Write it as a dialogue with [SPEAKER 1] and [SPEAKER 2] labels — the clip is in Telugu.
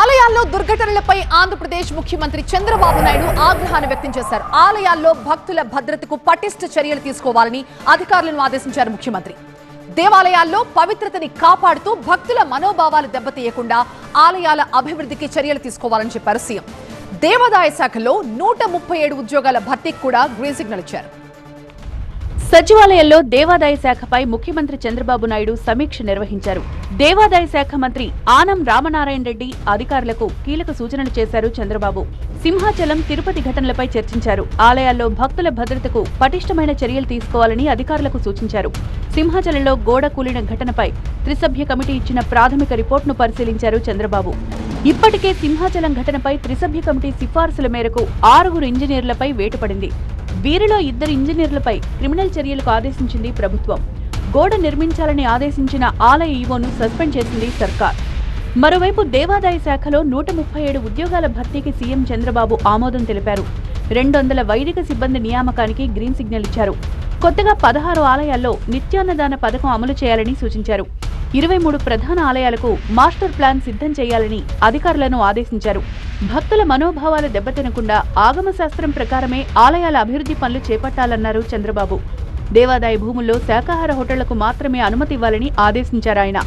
[SPEAKER 1] ఆలయాల్లో దుర్ఘటనలపై ఆంధ్రప్రదేశ్ ముఖ్యమంత్రి చంద్రబాబు నాయుడు ఆగ్రహాన్ని వ్యక్తం చేశారు. ఆలయాల్లో భక్తుల భద్రతకు పటిష్ట చర్యలు తీసుకోవాలని అధికారులను ఆదేశించారు ముఖ్యమంత్రి. దేవాలయాల్లో పవిత్రతని కాపాడుతూ భక్తుల మనోభావాలు దెబ్బతీయకుండా ఆలయాల అభివృద్ధికి చర్యలు తీసుకోవాలని చెప్పారు సీఎం. దేవాదాయ శాఖలో 137 ఉద్యోగాల భర్తీకి కూడా గ్రీన్ సిగ్నల్ ఇచ్చారు.
[SPEAKER 2] సచివాలయంలో దేవాదాయ శాఖపై ముఖ్యమంత్రి చంద్రబాబు నాయుడు సమీక్ష నిర్వహించారు. దేవాదాయ శాఖ మంత్రి ఆనం రామనారాయణ రెడ్డి అధికారులకు కీలక సూచనలు చేశారు చంద్రబాబు. సింహాచలం, తిరుపతి ఘటనలపై చర్చించారు. ఆలయాల్లో భక్తుల భద్రతకు పటిష్టమైన చర్యలు తీసుకోవాలని అధికారులకు సూచించారు. సింహాచలంలో గోడ కూలిన ఘటనపై త్రిసభ్య కమిటీ ఇచ్చిన ప్రాథమిక రిపోర్టును పరిశీలించారు చంద్రబాబు. ఇప్పటికే సింహాచలం ఘటనపై త్రిసభ్య కమిటీ సిఫార్సుల మేరకు 6 ఇంజనీర్లపై వేటు పడింది. వీరిలో 2 ఇంజనీర్లపై క్రిమినల్ చర్యలకు ఆదేశించింది ప్రభుత్వం. గోడ నిర్మించాలని ఆదేశించిన ఆలయ ఈవోను సస్పెండ్ చేసింది సర్కార్. మరోవైపు దేవాదాయ శాఖలో 137 ఉద్యోగాల భర్తీకి సీఎం చంద్రబాబు ఆమోదం తెలిపారు. 200 వైదిక సిబ్బంది నియామకానికి గ్రీన్ సిగ్నల్ ఇచ్చారు. కొత్తగా 16 ఆలయాల్లో నిత్యాన్నదాన పథకం అమలు చేయాలని సూచించారు. 23 ప్రధాన ఆలయాలకు మాస్టర్ ప్లాన్ సిద్ధం చేయాలని అధికారులను ఆదేశించారు. భక్తుల మనోభావాలు దెబ్బతినకుండా ఆగమ శాస్త్రం ప్రకారమే ఆలయాల అభివృద్ధి పనులు చేపట్టాలన్నారు చంద్రబాబు. దేవాదాయ భూముల్లో శాకాహార హోటళ్లకు మాత్రమే అనుమతి ఇవ్వాలని ఆదేశించారు ఆయన.